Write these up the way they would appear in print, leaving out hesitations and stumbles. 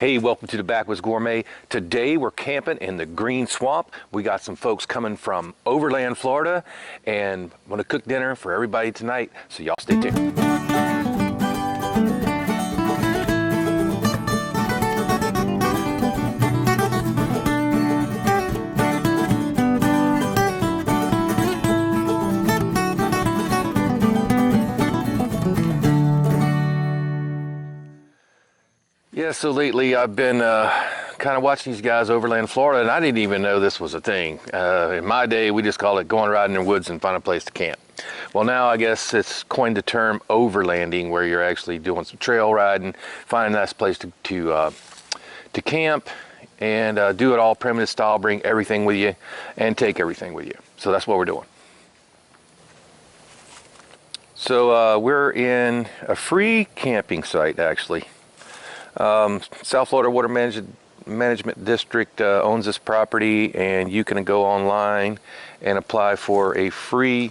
Hey, welcome to the Backwoods Gourmet. Today we're camping in the Green Swamp. We got some folks coming from Overland, Florida, and I'm gonna cook dinner for everybody tonight, so y'all stay tuned. Yeah, so lately I've been kind of watching these guys Overland, Florida, and I didn't even know this was a thing. In my day, we just called it going riding in the woods and find a place to camp. Well, now I guess it's coined the term overlanding, where you're actually doing some trail riding, finding a nice place to camp, and do it all primitive style, bring everything with you, and take everything with you. So that's what we're doing. So we're in a free camping site, actually. South Florida Water Management District owns this property, and you can go online and apply for a free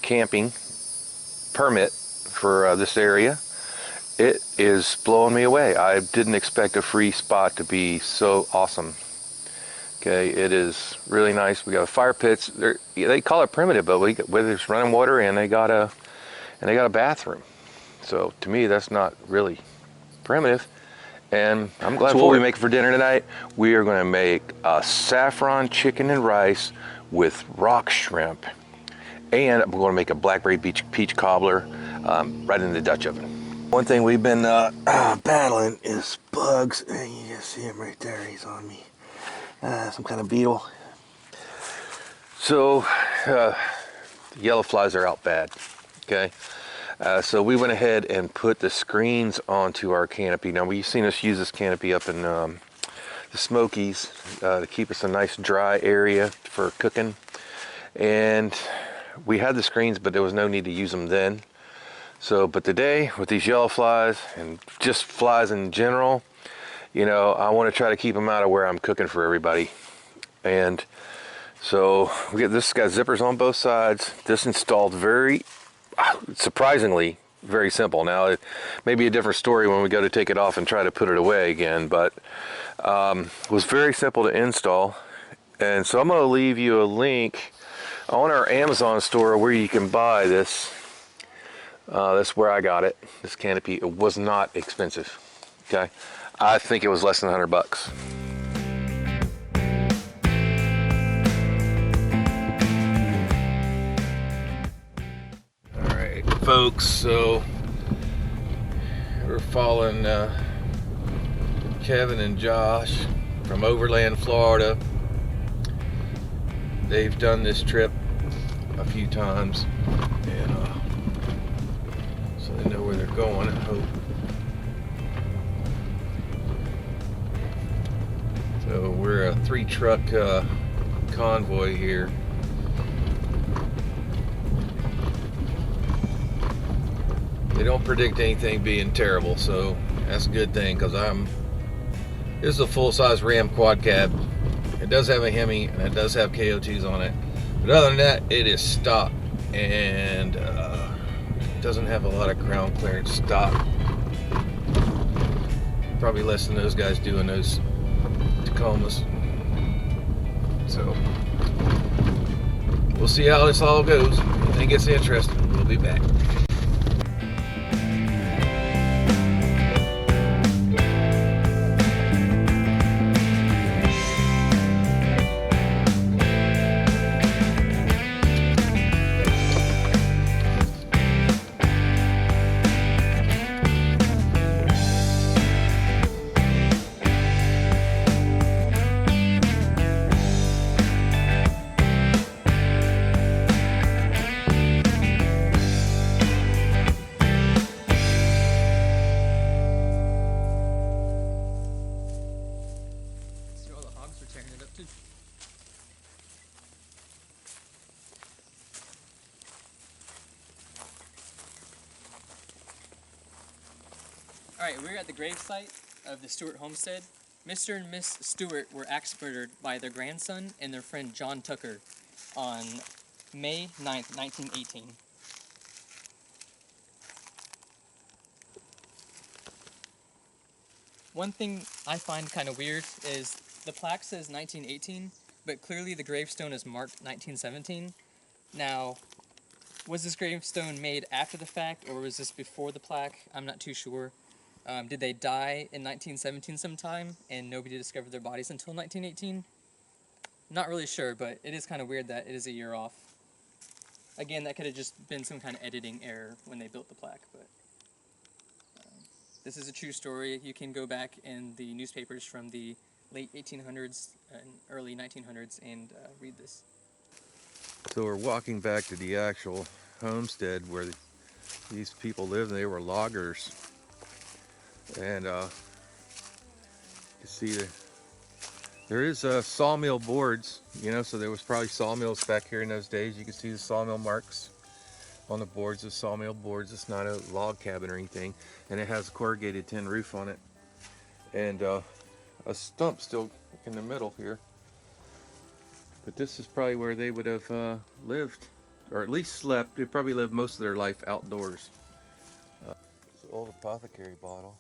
camping permit for this area. It is blowing me away. I didn't expect a free spot to be so awesome. Okay, it is really nice. We got fire pits. They call it primitive, but there's running water, and they got a bathroom. So to me, that's not really primitive, and I'm glad. So what we make for dinner tonight, we are going to make a saffron chicken and rice with rock shrimp, and we're going to make a blackberry peach cobbler right in the Dutch oven. One thing we've been battling is bugs, and you just see him right there. He's on me. Some kind of beetle. So the yellow flies are out bad. Okay. So we went ahead and put the screens onto our canopy. Now, we've seen us use this canopy up in the Smokies to keep us a nice dry area for cooking. And we had the screens, but there was no need to use them then. So, but today, with these yellow flies and just flies in general, you know, I want to try to keep them out of where I'm cooking for everybody. And so this got zippers on both sides. This installed surprisingly very simple. Now it may be a different story when we go to take it off and try to put it away again, but it was very simple to install. And so I'm going to leave you a link on our Amazon store where you can buy this. That's where I got it. This canopy. It was not expensive. Okay, I think it was less than $100. Folks, so we're following Kevin and Josh from Overland, Florida. They've done this trip a few times, and so they know where they're going, I hope. So we're a 3-truck convoy here. They don't predict anything being terrible, so that's a good thing, because this is a full-size Ram quad cab. It does have a Hemi, and it does have KO2s on it, but other than that, it is stock, and it doesn't have a lot of ground clearance stock. Probably less than those guys doing those Tacomas. So we'll see how this all goes. If it gets interesting, we'll be back. Alright, we're at the grave site of the Stuart Homestead. Mr. and Miss Stuart were axe murdered by their grandson and their friend John Tucker on May 9th, 1918. One thing I find kind of weird is the plaque says 1918, but clearly the gravestone is marked 1917. Now, was this gravestone made after the fact, or was this before the plaque? I'm not too sure. Did they die in 1917 sometime, and nobody discovered their bodies until 1918? Not really sure, but it is kind of weird that it is a year off. Again, that could have just been some kind of editing error when they built the plaque, but this is a true story. You can go back in the newspapers from the late 1800s and early 1900s and read this. So we're walking back to the actual homestead where these people lived. They were loggers, and you can see there is sawmill boards, you know, so there was probably sawmills back here in those days. You can see the sawmill marks on the boards, the sawmill boards. It's not a log cabin or anything, and it has a corrugated tin roof on it, and a stump still in the middle here. But this is probably where they would have lived, or at least slept. They probably lived most of their life outdoors. It's an old apothecary bottle.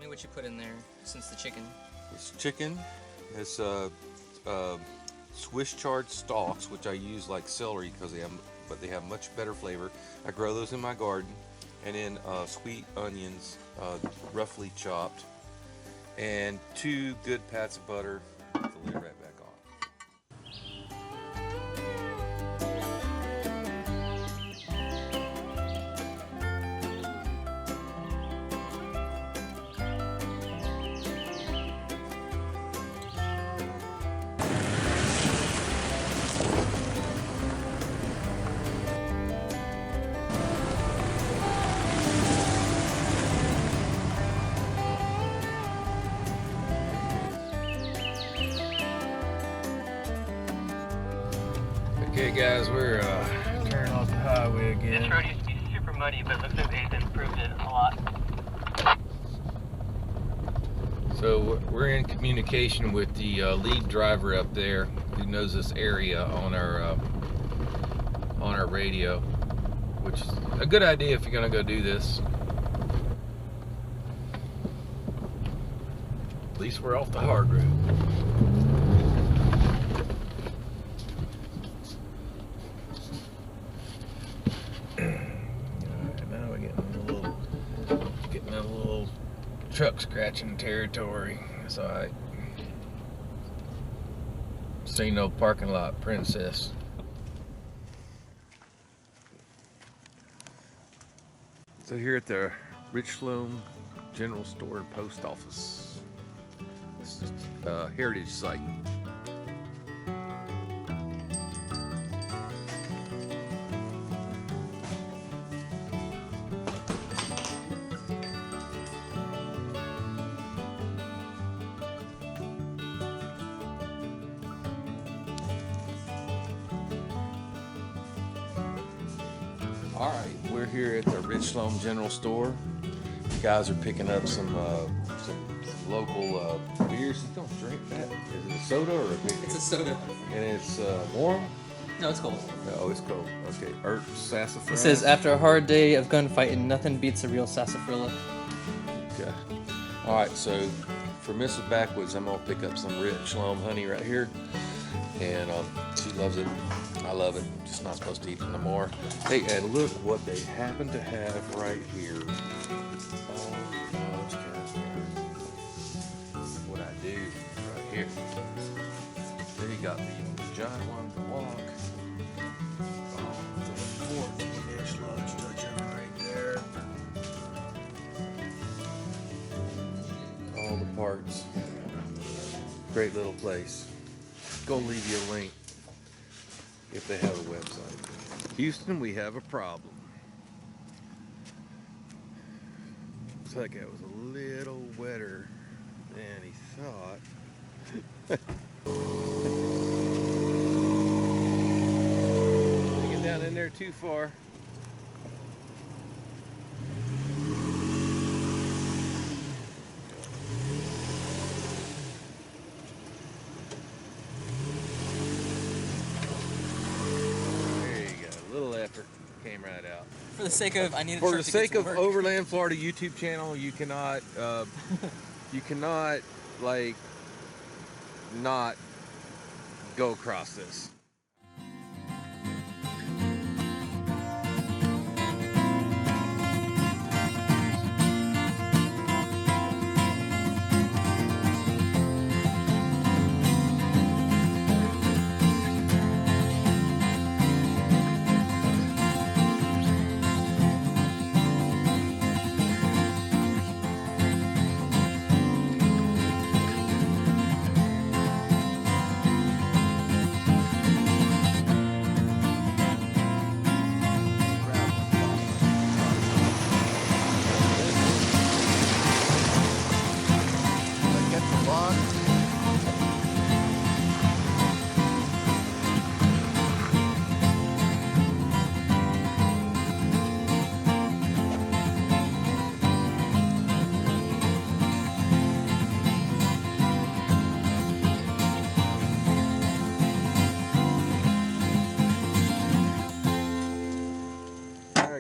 What you put in there since the chicken? This chicken has Swiss chard stalks, which I use like celery because they have much better flavor. I grow those in my garden, and then sweet onions, roughly chopped, and 2 good pats of butter. Put the lid right back on. Okay guys, we're turning off the highway again. This road used to be super muddy, but it looks like they've improved it a lot. So we're in communication with the lead driver up there who knows this area on our radio, which is a good idea if you're gonna go do this. At least we're off the hard road. Now we're getting a little truck scratching territory. It's alright. See no parking lot, princess. So here at the Richlum General Store and Post Office. This is a heritage site. All right, we're here at the Richlum General Store. The guys are picking up some local beers. You don't drink that. Is it a soda or a beer? It's a soda. And it's warm? No, it's cold. Oh, it's cold. Okay, sassafras. It says, after a hard day of gunfighting, nothing beats a real sarsaparilla. Okay. All right, so for Mrs. Backwoods, I'm gonna pick up some Richlum honey right here, and she loves it. I love it. Just not supposed to eat it no more. Hey, and look what they happen to have right here. Oh, those cast iron. What I do right here. Then you got the giant one to walk. Oh, the Backwoods. Great little place. Go leave you a link if they have a website. Houston, we have a problem. Looks like it was a little wetter than he thought. Don't get down in there too far. Came right out. For the sake of, I need For the sake of Overland Florida YouTube channel, you cannot, like, not go across this.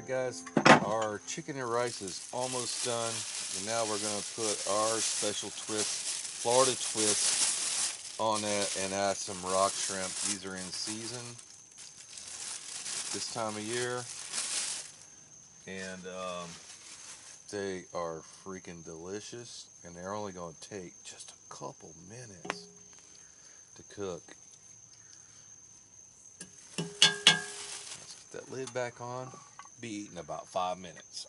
Guys, our chicken and rice is almost done, and now we're going to put our special twist, Florida twist, on it and add some rock shrimp. These are in season this time of year, and they are freaking delicious, and they're only going to take just a couple minutes to cook. Let's put that lid back on. Be eaten about 5 minutes.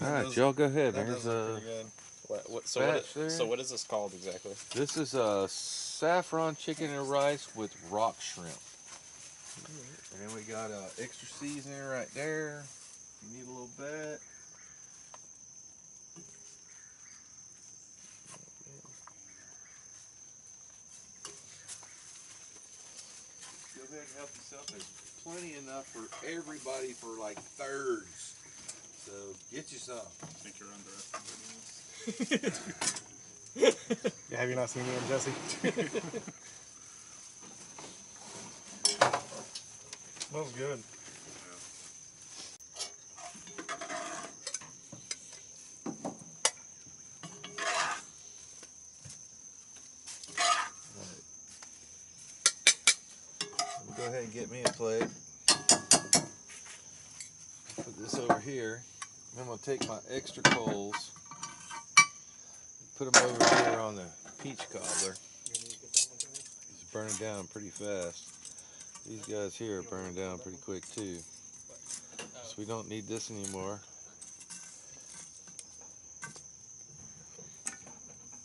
All right, Joe, go ahead. There's a so what is this called exactly? This is a saffron chicken and rice with rock shrimp. And then we got extra seasoning right there. You need a little bit. Go ahead and help yourself. There's plenty enough for everybody for like thirds. So get you some. I think you're underestimating this. Yeah, have you not seen me and Jesse? Smells good. Go ahead and get me a plate. Put this over here. I'm going to take my extra coals, put them over here on the peach cobbler. It's burning down pretty fast. These guys here are burning down pretty quick too. So we don't need this anymore.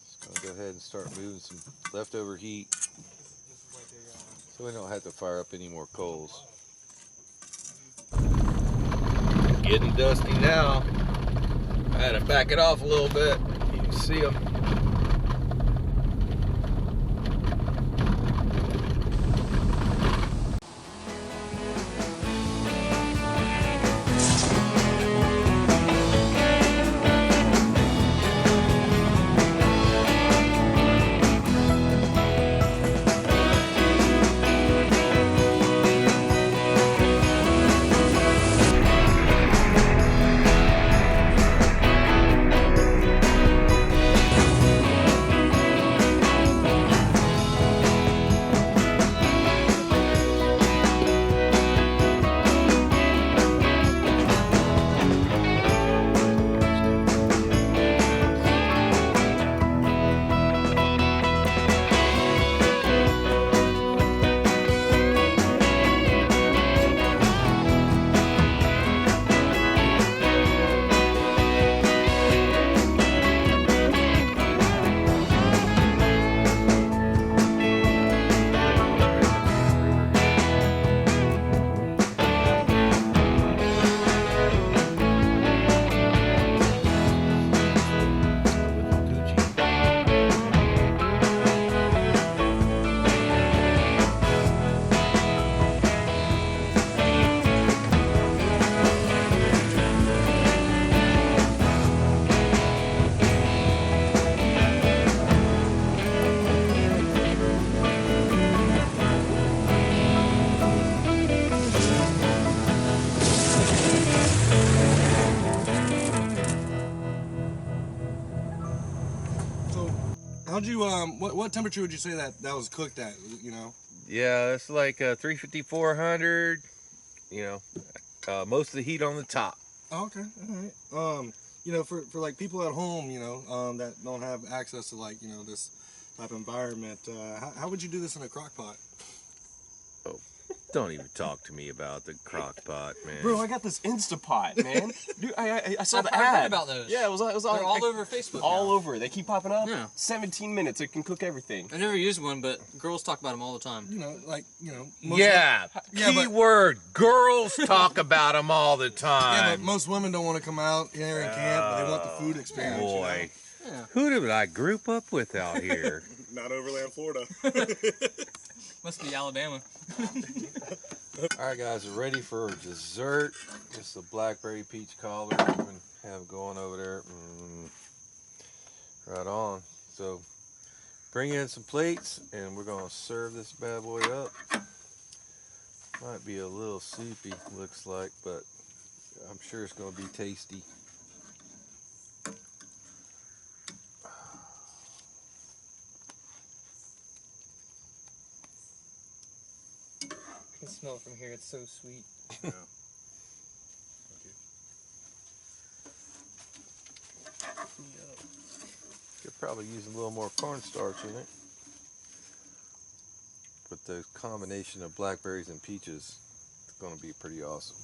Just going to go ahead and start moving some leftover heat, so we don't have to fire up any more coals. Getting dusty now. I had to back it off a little bit. You can see them. How'd you what temperature would you say that was cooked at? You know. Yeah, it's like 350, 400. You know, most of the heat on the top. Oh, okay, all right. You know, for like people at home, you know, that don't have access to like, you know, this type of environment, how would you do this in a crock pot? Oh, don't even talk to me about the crock pot, man. Bro, I got this Instapot, man. Dude, I saw the I ad. heard about those. Yeah, it was They're all over Facebook. all now. over. They keep popping up. Yeah. 17 minutes. It can cook everything. I never used one, but girls talk about them all the time. You know, like, you know. Yeah, Yeah, but- keyword, girls talk about them all the Yeah, time. but most women don't want to come out here and camp, but they want the food experience. Boy, You know? Yeah. who did I group up with out here? Not Overland, Florida. Must be Alabama. All right, guys, we're ready for dessert. This is a blackberry peach cobbler we're going to have going over there. Right on. So bring in some plates, and we're going to serve this bad boy up. Might be a little soupy, looks like, but I'm sure it's going to be tasty. I can smell it from here. It's so sweet. Yeah. Could probably use a little more cornstarch in it. But the combination of blackberries and peaches is going to be pretty awesome.